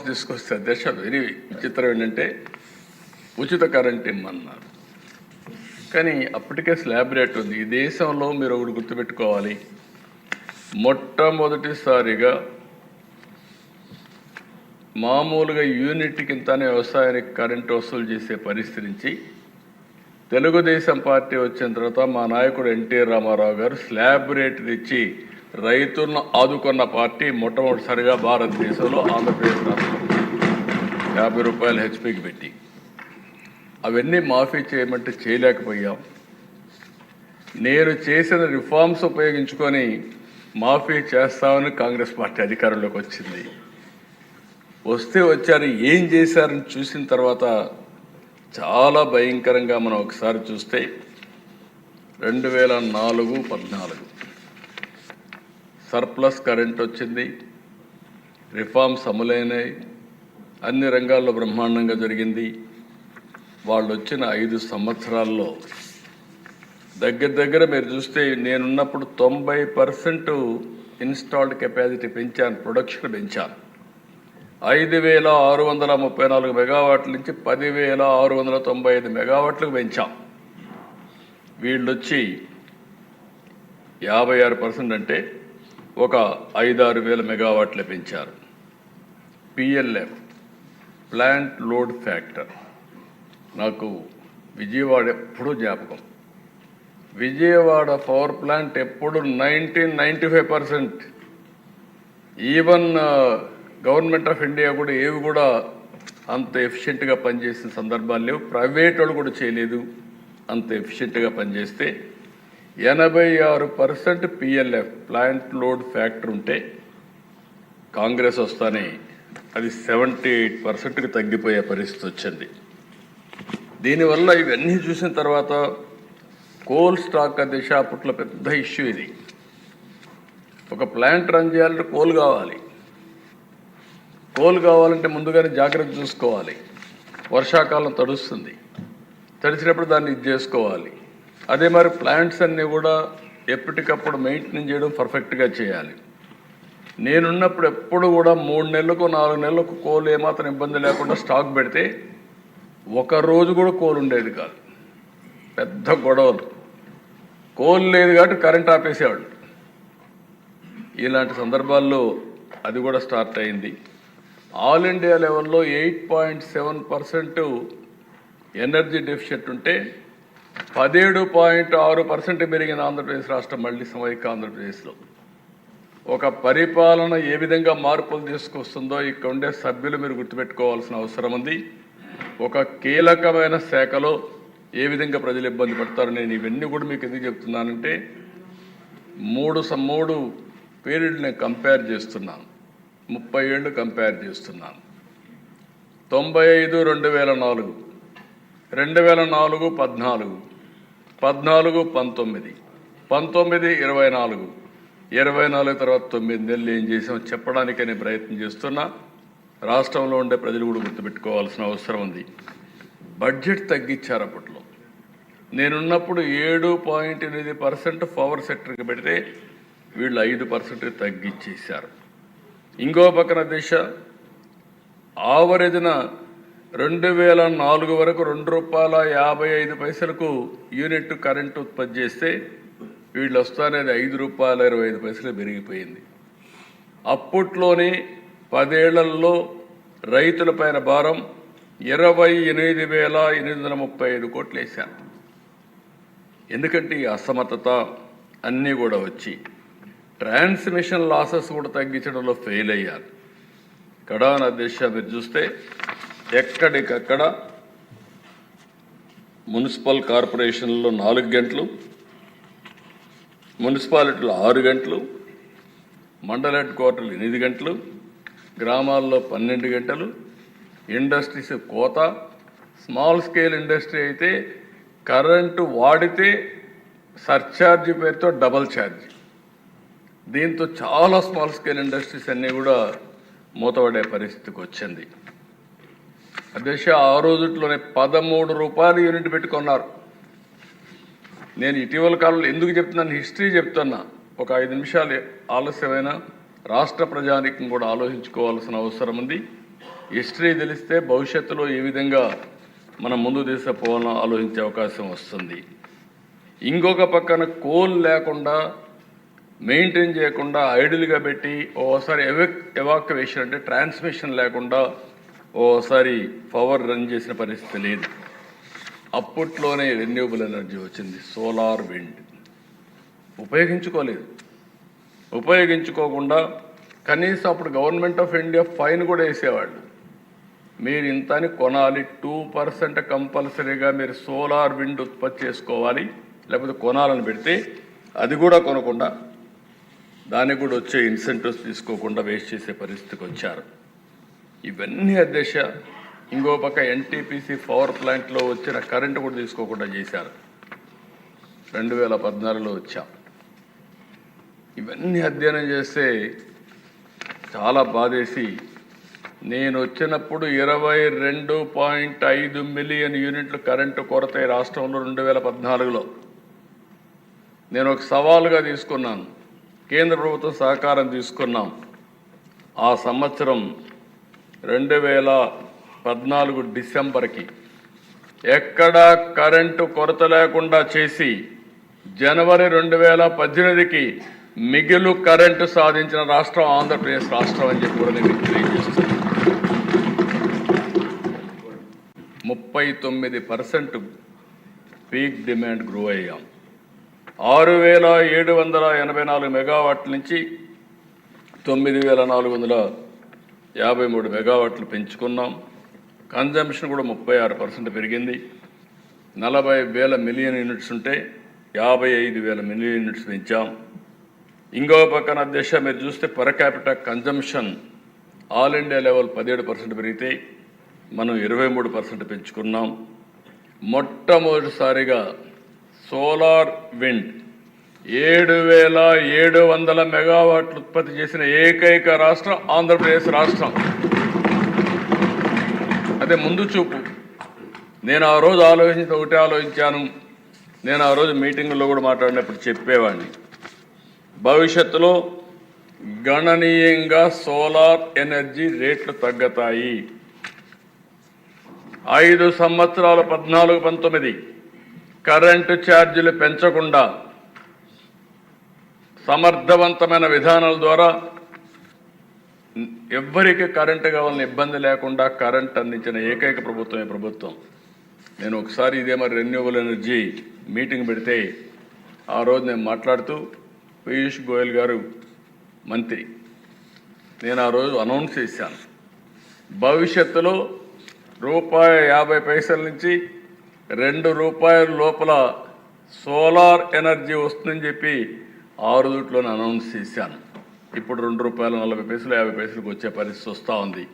తీసుకొస్తే అధ్యక్ష వెరీ విచిత్రం ఏంటంటే ఉచిత కరెంట్ ఇమ్మన్నారు. కానీ అప్పటికే స్లాబ్ రేట్ ఉంది. ఈ దేశంలో మీరు ఒకటి గుర్తుపెట్టుకోవాలి, మొట్టమొదటిసారిగా మామూలుగా యూనిట్కి ఇంతనే వ్యవసాయానికి కరెంటు వసూలు చేసే పరిస్థితి నుంచి తెలుగుదేశం పార్టీ వచ్చిన తర్వాత మా నాయకుడు ఎన్టీ రామారావు గారు స్లాబ్ రేట్ తెచ్చి రైతులను ఆదుకున్న పార్టీ మొట్టమొదటిసారిగా భారతదేశంలో ఆంధ్రప్రదేశ్ రాష్ట్రం 50 రూపాయలు హెచ్పికి పెట్టి అవన్నీ మాఫీ చేయమంటే చేయలేకపోయాం. నేను చేసిన రిఫార్మ్స్ ఉపయోగించుకొని మాఫీ చేస్తామని కాంగ్రెస్ పార్టీ అధికారంలోకి వచ్చింది. వస్తే వచ్చారు, ఏం చేశారని చూసిన తర్వాత చాలా భయంకరంగా మనం ఒకసారి చూస్తే 2014-14 సర్ప్లస్ కరెంట్ వచ్చింది, రిఫార్మ్స్ అమలైనాయి, అన్ని రంగాల్లో బ్రహ్మాండంగా జరిగింది. వాళ్ళు వచ్చిన 5 సంవత్సరాల్లో దగ్గర మీరు చూస్తే నేనున్నప్పుడు 90% ఇన్స్టాల్డ్ కెపాసిటీ పెంచాను, ప్రొడక్షన్ పెంచాను. 5,634 మెగావాట్ల నుంచి 10,695 మెగావాట్లకు పెంచాం. వీళ్ళొచ్చి 56% అంటే ఒక 5-6 వేల మెగావాట్లే పెంచారు. పిఎల్ఎఫ్ ప్లాంట్ లోడ్ ఫ్యాక్టర్ నాకు విజయవాడ ఎప్పుడూ జ్ఞాపకం. విజయవాడ పవర్ ప్లాంట్ ఎప్పుడు 95%. ఈవెన్ గవర్నమెంట్ ఆఫ్ ఇండియా కూడా ఏవి కూడా అంత ఎఫిషియెంట్గా పనిచేసిన సందర్భాలు లేవు. ప్రైవేట్ వాళ్ళు కూడా చేయలేదు అంత ఎఫిషియెంట్గా పనిచేస్తే. 86% పిఎల్ఎఫ్ ప్లాంట్ లోడ్ ఫ్యాక్టర్ ఉంటే కాంగ్రెస్ వస్తానే అది 78%కి తగ్గిపోయే పరిస్థితి వచ్చింది. దీనివల్ల ఇవన్నీ చూసిన తర్వాత కోల్ స్టాక్ దిశ అప్పట్లో పెద్ద ఇష్యూ. ఇది ఒక ప్లాంట్ రన్ చేయాలంటే కోల్ కావాలంటే ముందుగానే జాగ్రత్త చూసుకోవాలి. వర్షాకాలం తడుస్తుంది, తడిచినప్పుడు దాన్ని ఇది చేసుకోవాలి. అదే మరి ప్లాంట్స్ అన్నీ కూడా ఎప్పటికప్పుడు మెయింటెనెన్స్ చేయడం పర్ఫెక్ట్గా చేయాలి. నేనున్నప్పుడు ఎప్పుడు కూడా 3 నెలలకు 4 నెలలకు కోల్ ఏమాత్రం ఇబ్బంది లేకుండా స్టాక్ పెడితే ఒక రోజు కూడా కోల్ ఉండేది కాదు. పెద్ద గొడవలు, కోల్ లేదు కాబట్టి కరెంట్ ఆపేసేవాళ్ళు. ఇలాంటి సందర్భాల్లో అది కూడా స్టార్ట్ అయింది. ఆల్ ఇండియా లెవెల్లో 8.7% ఎనర్జీ డెఫిషియట్ ఉంటే 17.6% పెరిగిన ఆంధ్రప్రదేశ్ రాష్ట్రం, మళ్ళీ సమైక్య ఆంధ్రప్రదేశ్లో. ఒక పరిపాలన ఏ విధంగా మార్పులు తీసుకొస్తుందో ఇక్కడ ఉండే సభ్యులు మీరు గుర్తుపెట్టుకోవాల్సిన అవసరం ఉంది. ఒక కీలకమైన శాఖలో ఏ విధంగా ప్రజలు ఇబ్బంది పడతారు. నేను ఇవన్నీ కూడా మీకు ఎందుకు చెప్తున్నానంటే 3 పీరియడ్ నేను కంపేర్ చేస్తున్నాను, 30 ఏళ్ళు కంపేర్ చేస్తున్నాను. 95-2004, 2004-14, 14-19, 19-24, 24 తర్వాత 9 నెలలు ఏం చేసామో చెప్పడానికి నేను ప్రయత్నం చేస్తున్నా. రాష్ట్రంలో ఉండే ప్రజలు కూడా గుర్తుపెట్టుకోవాల్సిన అవసరం ఉంది. బడ్జెట్ తగ్గించారు. అప్పట్లో నేనున్నప్పుడు 7.8% పవర్ సెక్టర్కి పెడితే వీళ్ళు 5% తగ్గించేశారు. ఇంకో పక్కన దిశ ఆవరేజ్న 2004 వరకు ₹2.55 యూనిట్ కరెంటు ఉత్పత్తి చేస్తే వీళ్ళు వస్తానేది ₹5.25 పెరిగిపోయింది. అప్పట్లోనే 10 ఏళ్లలో రైతులపైన భారం 28,835 కోట్లు వేశారు. ఎందుకంటే ఈ అసమర్థత అన్నీ కూడా వచ్చి ట్రాన్స్మిషన్ లాసెస్ కూడా తగ్గించడంలో ఫెయిల్ అయ్యారు. కడాన దిశ మీరు చూస్తే ఎక్కడికక్కడ మున్సిపల్ కార్పొరేషన్లో 4 గంటలు, మున్సిపాలిటీలో 6 గంటలు, మండల హెడ్ క్వార్టర్లు 8 గంటలు, గ్రామాల్లో 12 గంటలు, ఇండస్ట్రీస్ కోత. స్మాల్ స్కేల్ ఇండస్ట్రీ అయితే కరెంటు వాడితే సర్ఛార్జీ పేరుతో డబల్ ఛార్జ్. దీంతో చాలా స్మాల్ స్కేల్ ఇండస్ట్రీస్ అన్నీ కూడా మూతపడే పరిస్థితికి వచ్చింది. అధ్యక్ష ఆ రోజుట్లోనే ₹13 యూనిట్ పెట్టుకున్నారు. నేను ఇటీవల కాలంలో ఎందుకు చెప్తున్నాను, హిస్టరీ చెప్తున్నా. ఒక 5 నిమిషాలు ఆలస్యమైన రాష్ట్ర ప్రజానీకం కూడా ఆలోచించుకోవాల్సిన అవసరం ఉంది. హిస్టరీ తెలిస్తే భవిష్యత్తులో ఏ విధంగా మనం ముందు తీసుకుపోవాలని ఆలోచించే అవకాశం వస్తుంది. ఇంకొక పక్కన కోల్ లేకుండా మెయింటైన్ చేయకుండా ఐడిల్గా పెట్టి ఓసారి ఎవాక్యువేషన్ అంటే ట్రాన్స్మిషన్ లేకుండా ఓసారి పవర్ రన్ చేసిన పరిస్థితి లేదు. అప్పట్లోనే రెన్యూబుల్ ఎనర్జీ వచ్చింది, సోలార్ విండ్ ఉపయోగించుకోకుండా కనీసం అప్పుడు గవర్నమెంట్ ఆఫ్ ఇండియా ఫైన్ కూడా వేసేవాళ్ళు. మీరు ఇంతని కొనాలి, 2% కంపల్సరీగా మీరు సోలార్ విండ్ ఉత్పత్తి చేసుకోవాలి, లేకపోతే కొనాలని పెడితే అది కూడా కొనకుండా దానికి కూడా వచ్చే ఇన్సెంటివ్స్ తీసుకోకుండా వేస్ట్ చేసే పరిస్థితికి వచ్చారు. ఇవన్నీ అధ్యక్ష, ఇంకో పక్క ఎన్టీపీసీ పవర్ ప్లాంట్లో వచ్చిన కరెంటు కూడా తీసుకోకుండా చేశారు. 2014లో వచ్చాం. ఇవన్నీ అధ్యయనం చేస్తే చాలా బాధేసి, నేను వచ్చినప్పుడు 22.5 మిలియన్ యూనిట్లు కరెంటు కొరత ఈ రాష్ట్రంలో 2014లో నేను ఒక సవాలుగా తీసుకున్నాను. కేంద్ర ప్రభుత్వం సహకారం తీసుకున్నాం. ఆ సంవత్సరం 2014 డిసెంబర్కి ఎక్కడా కరెంటు కొరత లేకుండా చేసి జనవరి 2018కి మిగులు కరెంటు సాధించిన రాష్ట్రం ఆంధ్రప్రదేశ్ రాష్ట్రం అని చెప్పి కూడా నేను తెలియజేస్తున్నాను. 39% పీక్ డిమాండ్ గ్రో అయ్యాం. 6,784 మెగావాట్ల నుంచి 9,453 మెగావాట్లు పెంచుకున్నాం. కన్జంప్షన్ కూడా 36% పెరిగింది. 40,000 మిలియన్ యూనిట్స్ ఉంటే 55,000 మిలియన్ యూనిట్స్ పెంచాం. ఇంకో పక్కన అధ్యక్ష మీరు చూస్తే per capital consumption all India level 17% పెరిగితే మనం 23% పెంచుకున్నాం. మొట్టమొదటిసారిగా సోలార్ విండ్ 7,700 మెగావాట్లు ఉత్పత్తి చేసిన ఏకైక రాష్ట్రం ఆంధ్రప్రదేశ్ రాష్ట్రం. అదే ముందు చూపు. నేను ఆ రోజు ఆలోచించాను. నేను ఆ రోజు మీటింగుల్లో కూడా మాట్లాడినప్పుడు చెప్పేవాడిని, భవిష్యత్తులో గణనీయంగా సోలార్ ఎనర్జీ రేట్లు తగ్గుతాయి. 5 సంవత్సరాలు 14-19 కరెంటు ఛార్జీలు పెంచకుండా సమర్థవంతమైన విధానాల ద్వారా ఎవ్వరికి కరెంటు కావాలని ఇబ్బంది లేకుండా కరెంట్ అందించిన ఏకైక ప్రభుత్వం ఈ ప్రభుత్వం. నేను ఒకసారి ఇదే మరి రెన్యూబుల్ ఎనర్జీ మీటింగ్ పెడితే ఆ రోజు నేను మాట్లాడుతూ పీయూష్ గోయల్ గారు మంత్రి, నేను ఆ రోజు అనౌన్స్ చేశాను, భవిష్యత్తులో ₹50 నుంచి ₹2 లోపల సోలార్ ఎనర్జీ వస్తుందని చెప్పి 6 అనౌన్స్ చేశాను. ఇప్పుడు ₹2.40 50 పైసలకు వచ్చే పరిస్థితి వస్తూ ఉంది.